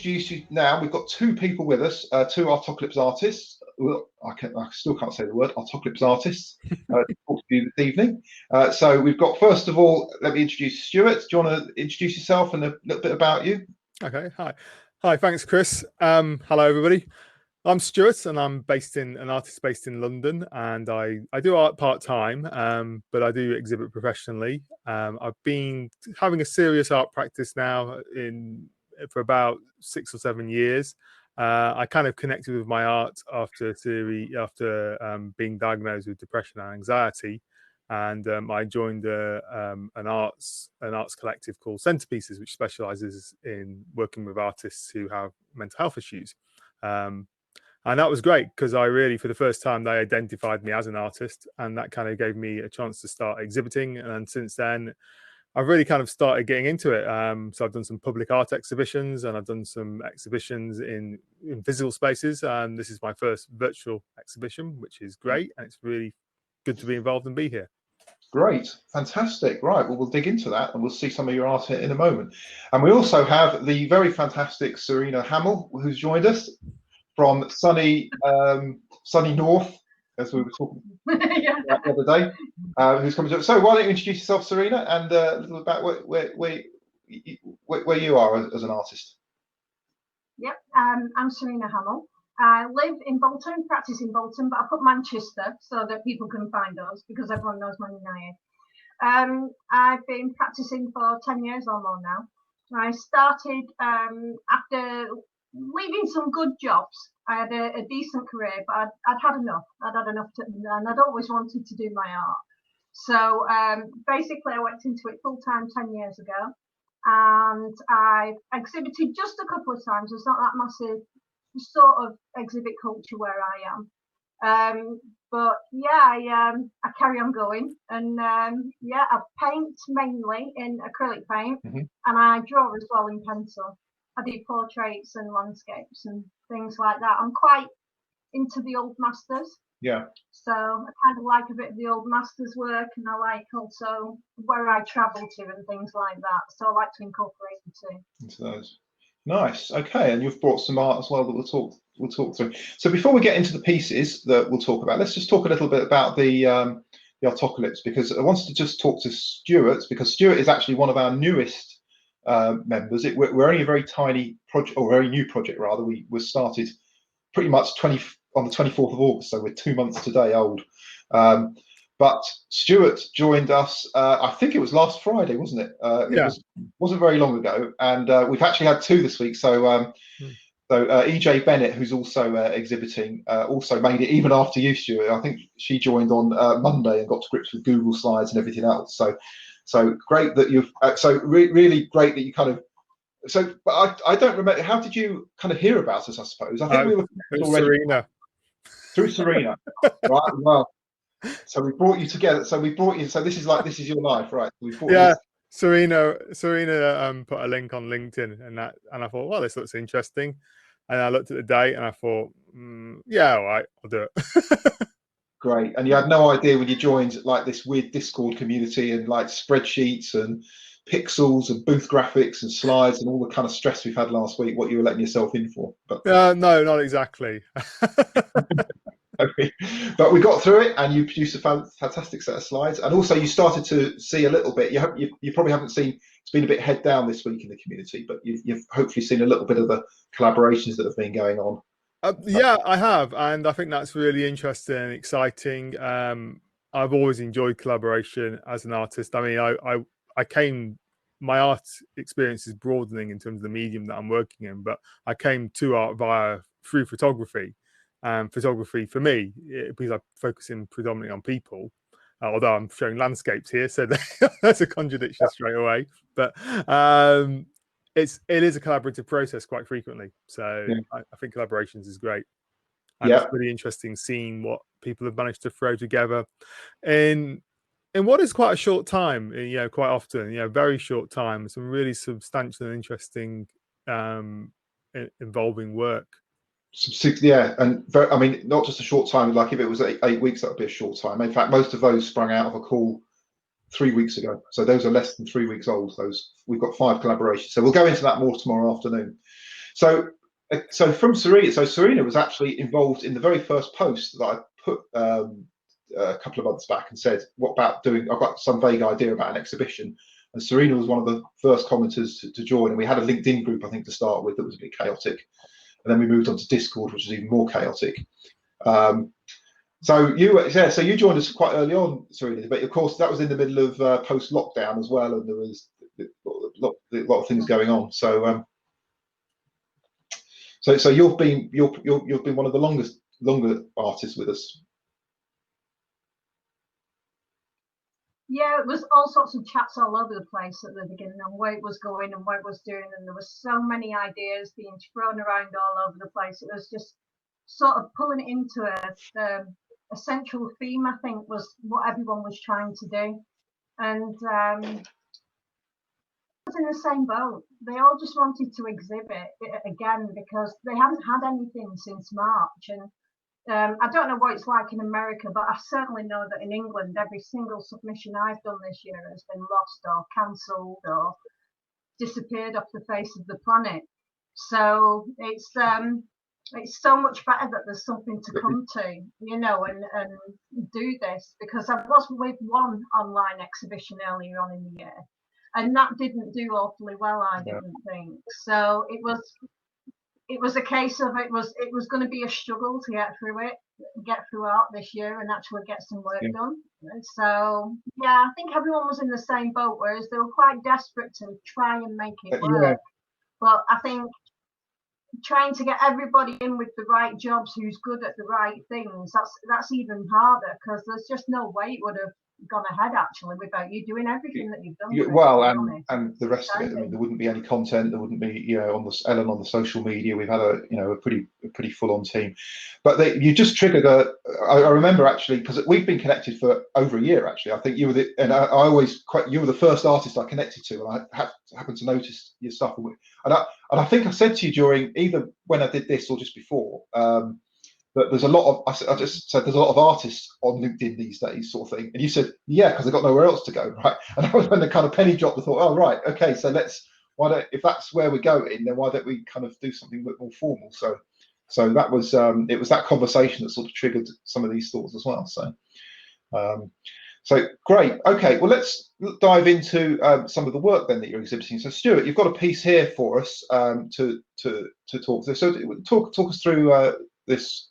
introduce you now. We've got two people with us, two Artocalypse artists. Well, I still can't say the word Artocalypse artists. To talk to you this evening. So we've got, first of all, let me introduce Stuart. Do you want to introduce yourself and a little bit about you? Okay. Hi. Thanks, Chris. Hello, everybody. I'm Stuart, and I'm an artist based in London, and I do art part-time, but I do exhibit professionally. I've been having a serious art practice now for about 6 or 7 years. I kind of connected with my art after being diagnosed with depression and anxiety, and I joined an arts collective called Centerpieces, which specialises in working with artists who have mental health issues. And that was great because I really, for the first time, they identified me as an artist, and that kind of gave me a chance to start exhibiting. And since then, I've really kind of started getting into it. So I've done some public art exhibitions, and I've done some exhibitions in physical spaces. And this is my first virtual exhibition, which is great. And it's really good to be involved and be here. Great, fantastic. Right, well, we'll dig into that and we'll see some of your art in a moment. And we also have the very fantastic Serena Hammill, who's joined us from sunny North, as we were talking the other day, who's coming to. So why don't you introduce yourself, Serena, and a little about where you are as an artist. Yep, I'm Serena Hammill. I live in Bolton, practice in Bolton, but I put Manchester so that people can find us because everyone knows my name. I've been practicing for 10 years or more now. I started after leaving some good jobs. I had a decent career, but I'd had enough. And I'd always wanted to do my art. So basically, I went into it full time 10 years ago, and I exhibited just a couple of times. It's not that massive sort of exhibit culture where I am. But yeah, I carry on going, and yeah, I paint mainly in acrylic paint, and I draw as well in pencil. I do portraits and landscapes and things like that. I'm quite into the old masters. Yeah. So I kind of like a bit of the old masters work, and I like also where I travel to and things like that. So I like to incorporate the two. Into those. Nice. Okay, and you've brought some art as well that we'll talk through. So before we get into the pieces that we'll talk about, let's just talk a little bit about the Artocalypse, because I wanted to just talk to Stuart, because Stuart is actually one of our newest members. We're only a very tiny project, or very new project rather. We were started pretty much on the 24th of August, so we're 2 months today old. But Stuart joined us, I think it was last Friday, wasn't it? Yeah. It wasn't very long ago, and we've actually had two this week. So EJ Bennett, who's also exhibiting, also made it even after you, Stuart. I think she joined on Monday and got to grips with Google Slides and everything else. So great that you've. Really great that you kind of. So, but I don't remember. How did you kind of hear about us? I suppose I think we were already Serena. Through Serena, right? Well. So we brought you together. So we brought you. So this is your life, right? We brought you. Serena put a link on LinkedIn, and I thought, well, this looks interesting. And I looked at the date, and I thought, yeah, all right, I'll do it. Great. And you had no idea when you joined like this weird Discord community and like spreadsheets and pixels and booth graphics and slides and all the kind of stress we've had last week, what you were letting yourself in for. But no, not exactly. But we got through it, and you produced a fantastic set of slides, and also you started to see a little bit. You probably haven't seen. It's been a bit head down this week in the community, but you've hopefully seen a little bit of the collaborations that have been going on. Yeah, I have, and I think that's really interesting and exciting. I've always enjoyed collaboration as an artist. I mean, my art experience is broadening in terms of the medium that I'm working in, but I came to art through photography. Photography for me, because I'm focusing predominantly on people, although I'm showing landscapes here, so that's a contradiction straight away. But it is a collaborative process quite frequently. So I think collaborations is great. And it's really interesting seeing what people have managed to throw together in what is quite a short time, quite often, very short time, some really substantial and interesting involving work. Yeah, and I mean, not just a short time. Like if it was 8 weeks, that would be a short time. In fact, most of those sprung out of a call 3 weeks ago. So those are less than 3 weeks old. We've got 5 collaborations. So we'll go into that more tomorrow afternoon. So, so from Serena, so Serena was actually involved in the very first post that I put a couple of months back and said, "What about doing? I've got some vague idea about an exhibition." And Serena was one of the first commenters to join, and we had a LinkedIn group, I think, to start with that was a bit chaotic, and then we moved on to Discord, which was even more chaotic. So you joined us quite early on, Serena, but of course that was in the middle of post-lockdown as well, and there was a lot of things going on. So so you've been one of the longer artists with us. Yeah, it was all sorts of chats all over the place at the beginning on where it was going and what it was doing, and there were so many ideas being thrown around all over the place. It was just sort of pulling it into a central theme, I think, was what everyone was trying to do. And I was in the same boat. They all just wanted to exhibit it again because they hadn't had anything since March. And I don't know what it's like in America, but I certainly know that in England, every single submission I've done this year has been lost or cancelled or disappeared off the face of the planet. So it's so much better that there's something to come to, you know, and do this, because I was with one online exhibition earlier on in the year, and that didn't do awfully well, I didn't think. So it was a case of it was going to be a struggle to get through art this year and actually get some work done. So yeah, I think everyone was in the same boat, whereas they were quite desperate to try and make it work. But I think trying to get everybody in with the right jobs who's good at the right things, that's even harder, because there's just no way it would have gone ahead actually without you doing everything that you've done. Well, and the rest of it, I mean, there wouldn't be any content, there wouldn't be, you know, on the social media, we've had a pretty full-on team. But you just triggered I remember actually, because we've been connected for over a year actually. I think you were you were the first artist I connected to, and I happened to notice your stuff, and I think I said to you during either when I did this or just before, that there's a lot of, I just said there's a lot of artists on LinkedIn these days, sort of thing. And you said, yeah, because they've got nowhere else to go, right? And that was when the kind of penny dropped. I thought, oh, right, okay, so if that's where we're going, then why don't we kind of do something a bit more formal? So that was, it was that conversation that sort of triggered some of these thoughts as well. So great. Okay, well, let's dive into some of the work then that you're exhibiting. So Stuart, you've got a piece here for us to talk through. So talk us through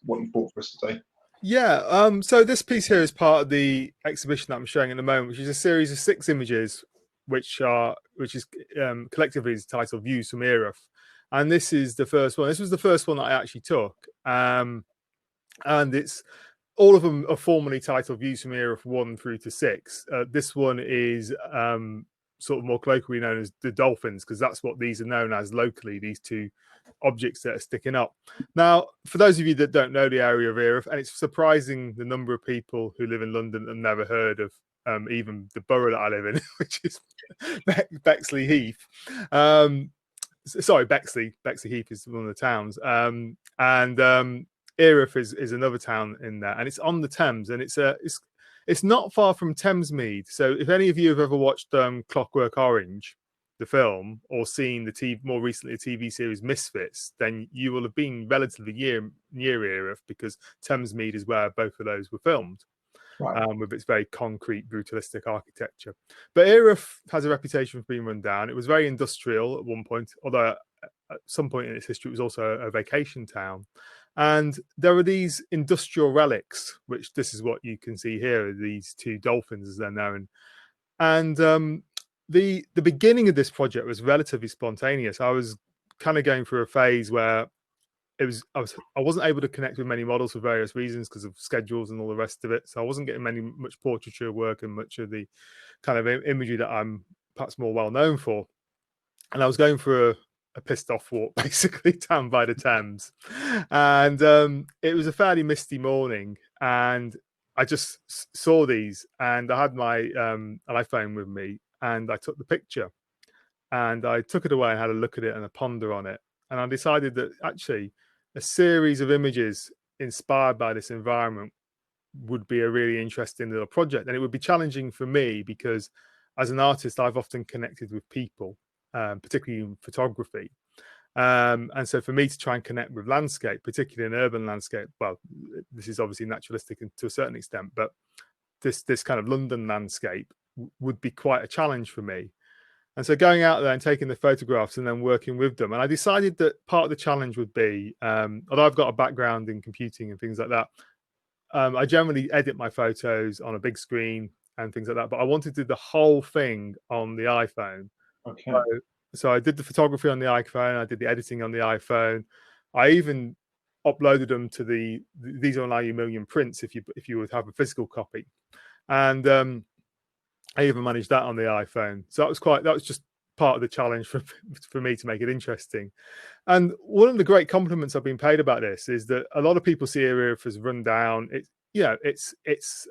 what you've brought for us today. Yeah, so this piece here is part of the exhibition that I'm showing at the moment, which is a series of 6 images, which is collectively is titled Views from Erith. And this is the first one. This was the first one that I actually took. And it's all of them are formally titled Views from Erith 1 through to 6. This one is sort of more colloquially known as the dolphins, because that's what these are known as locally, these 2 objects that are sticking up. Now, for those of you that don't know the area of Erith, and it's surprising the number of people who live in London and never heard of even the borough that I live in, which is Bexley Heath. Sorry, Bexley Heath is one of the towns. Erith is another town in there, and it's on the Thames, and it's not far from Thamesmead. So if any of you have ever watched Clockwork Orange, the film, or seen more recently the TV series Misfits, then you will have been relatively near Erith, because Thamesmead is where both of those were filmed, right. With its very concrete, brutalistic architecture. But Erith has a reputation for being run down. It was very industrial at one point, although at some point in its history it was also a vacation town. And there are these industrial relics, which this is what you can see here, these 2 dolphins as they're known. And the beginning of this project was relatively spontaneous. I was kind of going through a phase where I wasn't able to connect with many models for various reasons, because of schedules and all the rest of it. So I wasn't getting much portraiture work and much of the kind of imagery that I'm perhaps more well known for. And I was going for a pissed off walk basically down by the Thames, and it was a fairly misty morning, and I just saw these, and I had my iPhone with me, and I took the picture, and I took it away and had a look at it and a ponder on it, and I decided that actually a series of images inspired by this environment would be a really interesting little project. And it would be challenging for me, because as an artist I've often connected with people, particularly in photography, And so for me to try and connect with landscape, particularly an urban landscape, well, this is obviously naturalistic to a certain extent, but this kind of London landscape would be quite a challenge for me. And so going out there and taking the photographs and then working with them. And I decided that part of the challenge would be, although I've got a background in computing and things like that, I generally edit my photos on a big screen and things like that, but I wanted to do the whole thing on the iPhone. Okay. So I did the photography on the iPhone, I did the editing on the iPhone. I even uploaded them to these are on million prints if you would have a physical copy. And I even managed that on the iPhone. So that was just part of the challenge for me to make it interesting. And one of the great compliments I've been paid about this is that a lot of people see Erith as run down. It's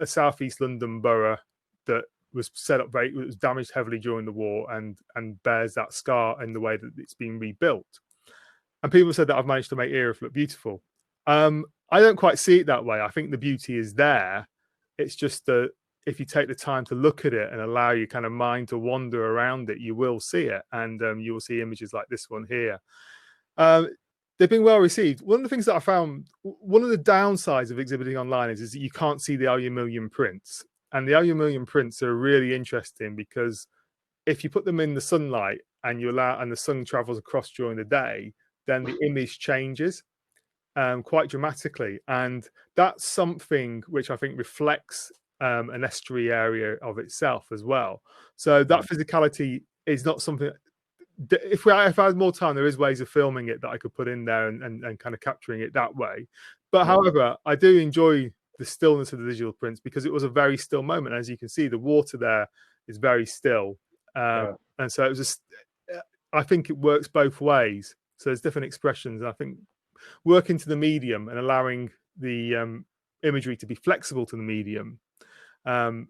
a southeast London borough that was set up it was damaged heavily during the war and bears that scar in the way that it's been rebuilt. And people said that I've managed to make Erith look beautiful. I don't quite see it that way. I think the beauty is there. It's just that if you take the time to look at it and allow your kind of mind to wander around it, you will see it. And you will see images like this one here. They've been well received. One of the things that I found, one of the downsides of exhibiting online is that you can't see the million prints. And the million prints are really interesting because if you put them in the sunlight and the sun travels across during the day, then the image changes quite dramatically. And that's something which I think reflects an estuary area of itself as well. So that physicality is not something. If I had more time, there is ways of filming it that I could put in there and kind of capturing it that way. But however, I do enjoy the stillness of the digital prints because it was a very still moment. As you can see, the water there is very still, and so it was just. I think it works both ways. So there's different expressions. And I think working to the medium and allowing the imagery to be flexible to the medium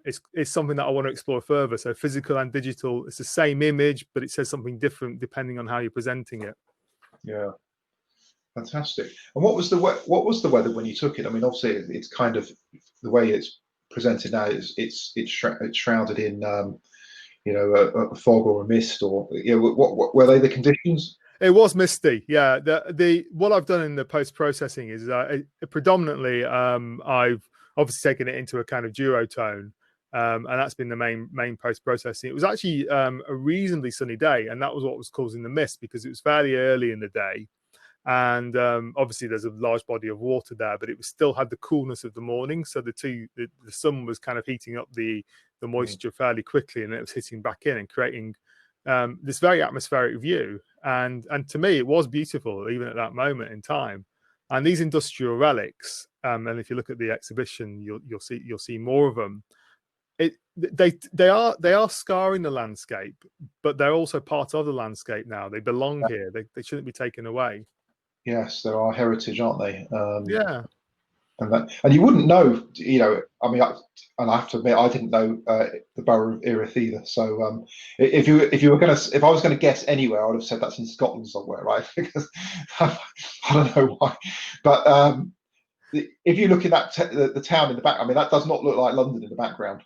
is something that I want to explore further. So physical and digital, it's the same image, but it says something different depending on how you're presenting it. Yeah, fantastic. And what was the weather when you took it? I mean, obviously, it's kind of the way it's presented now. It's shrouded in a fog or a mist, or what were they the conditions? It was misty, yeah. The what I've done in the post processing is predominantly I've obviously taken it into a kind of duotone, and that's been the main post processing. It was actually a reasonably sunny day, and that was what was causing the mist because it was fairly early in the day, and obviously there's a large body of water there, but it still had the coolness of the morning. So the sun was kind of heating up the moisture fairly quickly, and it was hitting back in and creating this very atmospheric view. And to me, it was beautiful even at that moment in time. And these industrial relics, and if you look at the exhibition, you'll see more of them. They are scarring the landscape, but they're also part of the landscape now. They belong here. They shouldn't be taken away. Yes, they're our heritage, aren't they? Yeah. And you wouldn't know, I mean, and I have to admit, I didn't know the borough of Erith either. So if I was going to guess anywhere, I would have said that's in Scotland somewhere, right? Because I don't know why, but if you look at that the town in the back, I mean, that does not look like London in the background.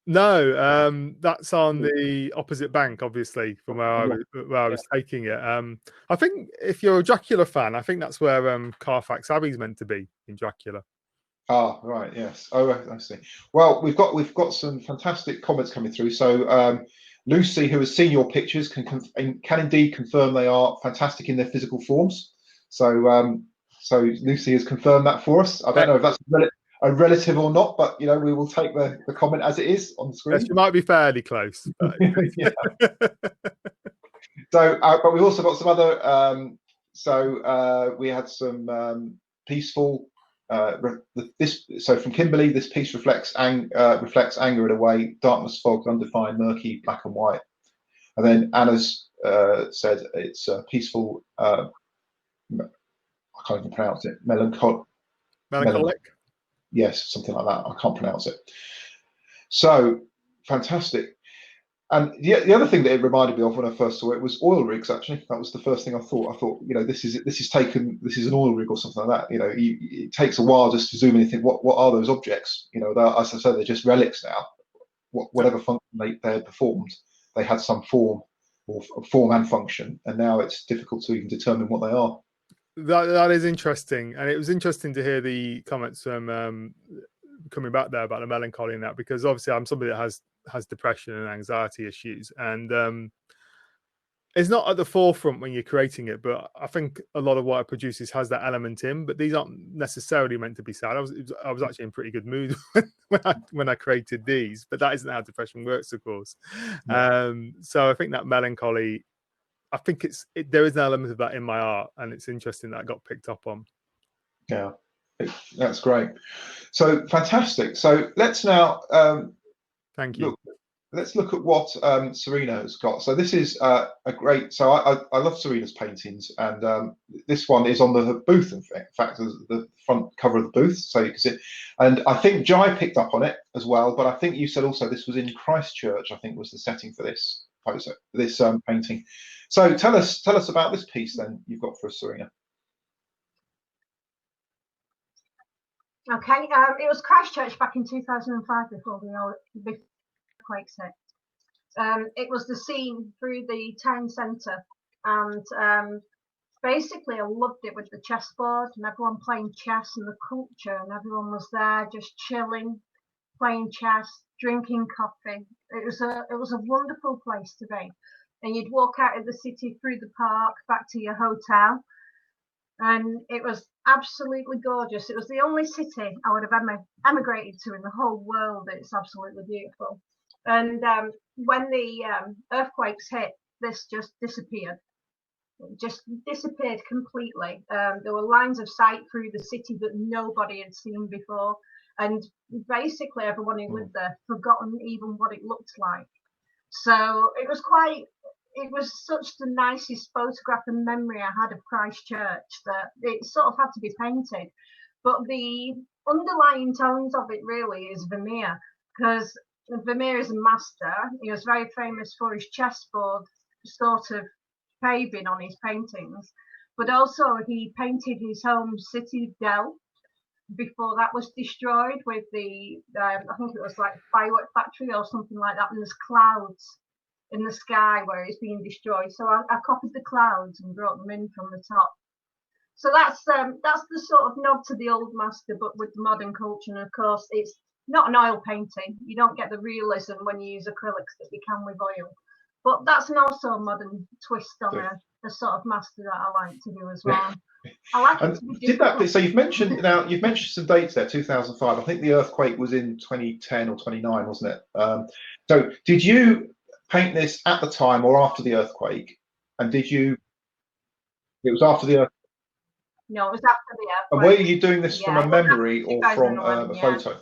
No, that's on the opposite bank, obviously, from where I was taking it. I think if you're a Dracula fan, I think that's where Carfax Abbey's meant to be in Dracula. Ah, right, yes. Oh, I see. Well, we've got some fantastic comments coming through. So Lucy, who has seen your pictures, can indeed confirm they are fantastic in their physical forms. So Lucy has confirmed that for us. I don't know if that's a relative or not, but we will take the comment as it is on the screen. Yes, you might be fairly close. But... So, but we've also got some other. We had some peaceful. So from Kimberly, this piece reflects anger in a way, darkness, fog, undefined, murky, black and white. And then Anna's said it's peaceful. I can't even pronounce it. Melancholic. Yes, something like that. I can't pronounce it. So fantastic. And the other thing that it reminded me of when I first saw it was oil rigs. Actually, that was the first thing I thought. I thought, this is an oil rig or something like that. It takes a while just to zoom in and think, what are those objects? As I said, they're just relics now. Whatever function they had performed, they had some form or form and function, and now it's difficult to even determine what they are. That is interesting, and it was interesting to hear the comments from coming back there about the melancholy and that, because obviously I'm somebody that has depression and anxiety issues, and it's not at the forefront when you're creating it, but I think a lot of what it produces has that element in. But these aren't necessarily meant to be sad. I was actually in pretty good mood when I created these, but that isn't how depression works, of course. Yeah. So I think that melancholy, I think there is an element of that in my art, and it's interesting that I got picked up on. Yeah, that's great. So fantastic. So let's now thank you. Let's look at what Serena has got. So this is a great. So I love Serena's paintings, and this one is on the booth. In fact, the front cover of the booth, so you can see it. And I think Jai picked up on it as well. But I think you said also this was in Christchurch. I think was the setting for this painting. So tell us about this piece then you've got for us, Serena. Okay, it was Christchurch back in 2005 before the quake hit. It was the scene through the town centre, and basically I loved it with the chessboard and everyone playing chess and the culture, and everyone was there just chilling, playing chess, drinking coffee. It was a wonderful place to be, and you'd walk out of the city through the park back to your hotel, and it was absolutely gorgeous. It was the only city I would have emigrated to in the whole world. It's absolutely beautiful. And when the earthquakes hit, this just disappeared. It just disappeared completely. There were lines of sight through the city that nobody had seen before, and basically everyone who lived there forgotten even what it looked like. So it was such the nicest photograph and memory I had of Christchurch that it sort of had to be painted. But the underlying tones of it really is Vermeer, because Vermeer is a master. He was very famous for his chessboard sort of paving on his paintings, but also he painted his home city of Dell before that was destroyed with the I think it was like firework factory or something like that, and there's clouds in the sky where it's being destroyed. So I copied the clouds and brought them in from the top. So that's the sort of nod to the old master, but with the modern culture. And of course, it's not an oil painting. You don't get the realism when you use acrylics that you can with oil. But that's an also a modern twist on a sort of master that I like to do as well. I like it to be difficult. So you've mentioned some dates there, 2005. I think the earthquake was in 2010 or 29, wasn't it? So did you paint this at the time or after the earthquake? And it was after the earthquake? No, it was after the earthquake. And were you doing this from a memory or from a photo?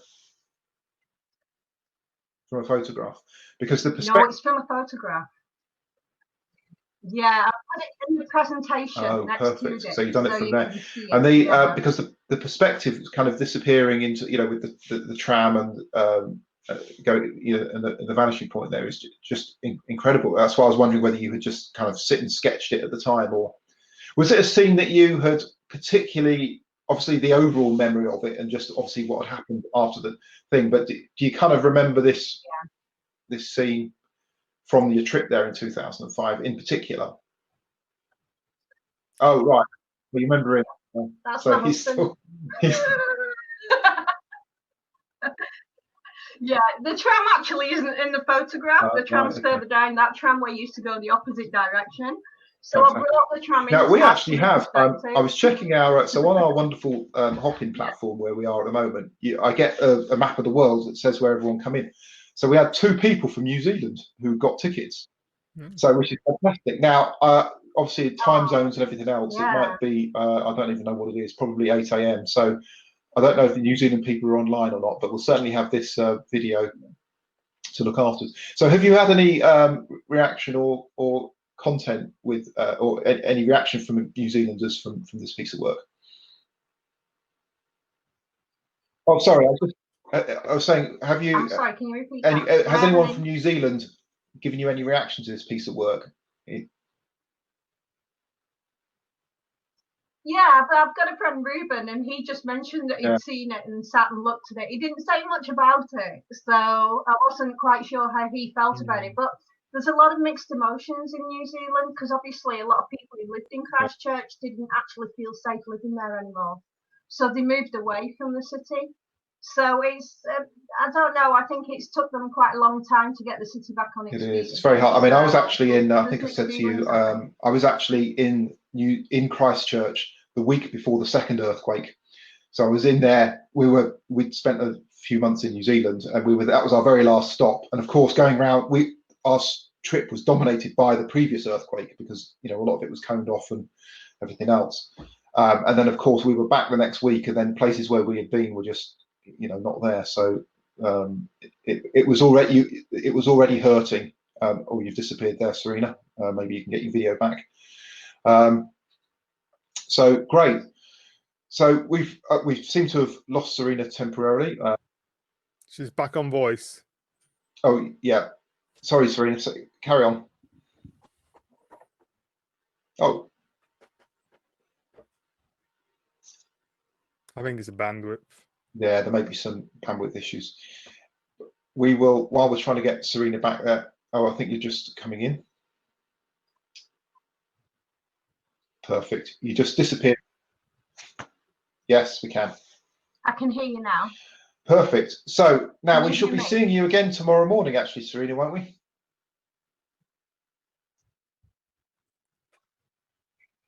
From a photograph? Because the perspective... No, it's from a photograph. Yeah, I put it in the presentation. Oh, next perfect. To it, so you've done it from there. And because the perspective is kind of disappearing into, with the tram and going, and the vanishing point there is just incredible. That's why I was wondering whether you had just kind of sit and sketched it at the time, or was it a scene that you had particularly, obviously the overall memory of it and just obviously what had happened after the thing, but do you kind of remember this scene from your trip there in 2005 in particular? Oh, right. Well, you remember it. That's so he's still... Yeah, the tram actually isn't in the photograph. The tram's further down. That tramway used to go the opposite direction. So I brought the tram in. Now, we actually have, I was checking so on our wonderful Hopin platform where we are at the moment, I get a map of the world that says where everyone come in. So we had 2 people from New Zealand who got tickets. So, which is fantastic. Now, obviously time zones and everything else, it might be, I don't even know what it is, probably 8 AM. So I don't know if the New Zealand people are online or not, but we'll certainly have this video to look after. So have you had any reaction or content with, or any reaction from New Zealanders from this piece of work? Oh, sorry, I was saying, have you... I'm sorry, can you repeat that? Has anyone from New Zealand given you any reaction to this piece of work? Yeah, but I've got a friend Ruben, and he just mentioned that he'd seen it and sat and looked at it. He didn't say much about it, so I wasn't quite sure how he felt about it. But there's a lot of mixed emotions in New Zealand, because obviously a lot of people who lived in Christchurch didn't actually feel safe living there anymore. So they moved away from the city. So it's, I don't know, I think it's took them quite a long time to get the city back on its feet. It is. It's very hard. I mean, I was actually in, I think I said to you, I was actually in Christchurch the week before the second earthquake. So I was in there, we'd spent a few months in New Zealand, and that was our very last stop. And of course, going around, our trip was dominated by the previous earthquake, because, you know, a lot of it was coned off and everything else. And then of course we were back the next week, and then places where we had been were just, you know, not there. So it was already hurting. Oh, you've disappeared there, Serena. Maybe you can get your video back. So great. So we've seemed to have lost Serena temporarily. She's back on voice. Oh yeah, sorry, Serena. So, carry on. Oh, I think it's a bandwidth. Yeah, there may be some bandwidth issues. We will, while we're trying to get Serena back there. Oh, I think you're just coming in. Perfect. You just disappeared. Yes, we can. I can hear you now. Perfect. So now we shall be seeing you again tomorrow morning, actually, Serena, won't we?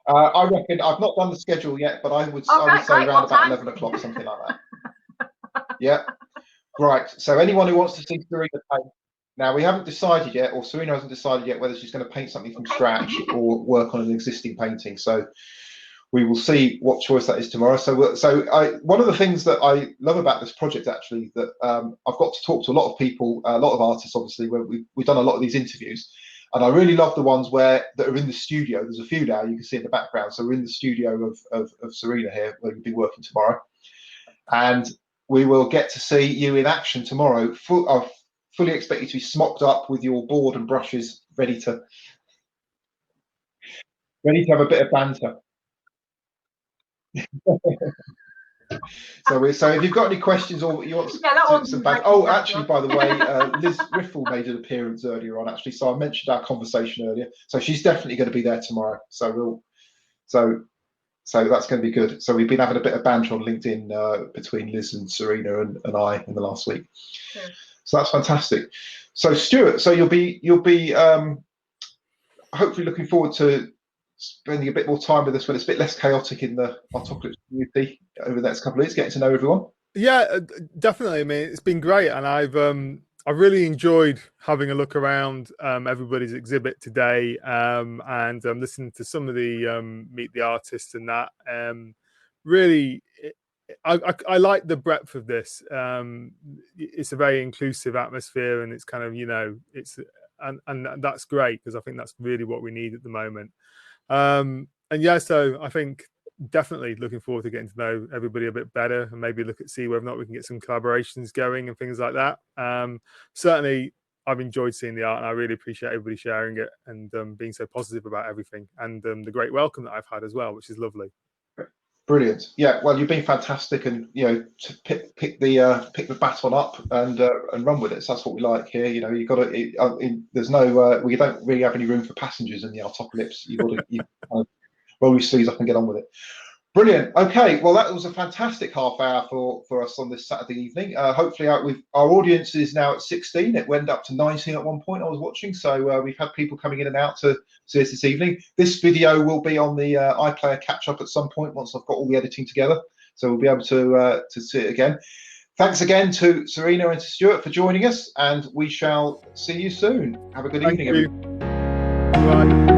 I reckon, I've not done the schedule yet, but I would say around about 11 o'clock, something like that. Yeah. Right. So anyone who wants to see Serena paint, now we haven't decided yet, or Serena hasn't decided yet, whether she's going to paint something from scratch or work on an existing painting. So we will see what choice that is tomorrow. So one of the things that I love about this project, actually, that I've got to talk to a lot of people, a lot of artists, obviously, where we've done a lot of these interviews. And I really love the ones that are in the studio. There's a few now you can see in the background. So we're in the studio of Serena here, where you'll be working tomorrow. And we will get to see you in action tomorrow. I fully expect you to be smocked up with your board and brushes, ready to have a bit of banter. So if you've got any questions or you want some banter. Oh, actually, by the way, Liz Riffle made an appearance earlier on, actually. So I mentioned our conversation earlier. So she's definitely going to be there tomorrow. So that's going to be good. So we've been having a bit of banter on LinkedIn between Liz and Serena and I in the last week. Sure. So that's fantastic. So Stuart, so you'll be hopefully looking forward to spending a bit more time with us when it's a bit less chaotic in the Autocalypse community over the next couple of weeks, getting to know everyone. Yeah, definitely. I mean, it's been great, and I've really enjoyed having a look around everybody's exhibit today, and listening to some of the meet the artists and that. Really, I like the breadth of this. It's a very inclusive atmosphere, and it's kind of, you know, and that's great, because I think that's really what we need at the moment. And yeah, so I think definitely looking forward to getting to know everybody a bit better, and maybe see whether or not we can get some collaborations going and things like that. Certainly I've enjoyed seeing the art, and I really appreciate everybody sharing it and being so positive about everything, and the great welcome that I've had as well, which is lovely. Brilliant. Yeah, well, you've been fantastic, and you know, to pick the baton up and run with it. So that's what we like here. You know, you've got to. There's no. We don't really have any room for passengers in the Autocalypse. You've got to roll your sleeves up and get on with it. Brilliant. Okay, well, that was a fantastic half hour for us on this Saturday evening. Hopefully, our audience is now at 16. It went up to 19 at one point, I was watching. So we've had people coming in and out to see us this evening. This video will be on the iPlayer catch-up at some point once I've got all the editing together. So we'll be able to see it again. Thanks again to Serena and to Stuart for joining us, and we shall see you soon. Have a good evening, everyone. Bye.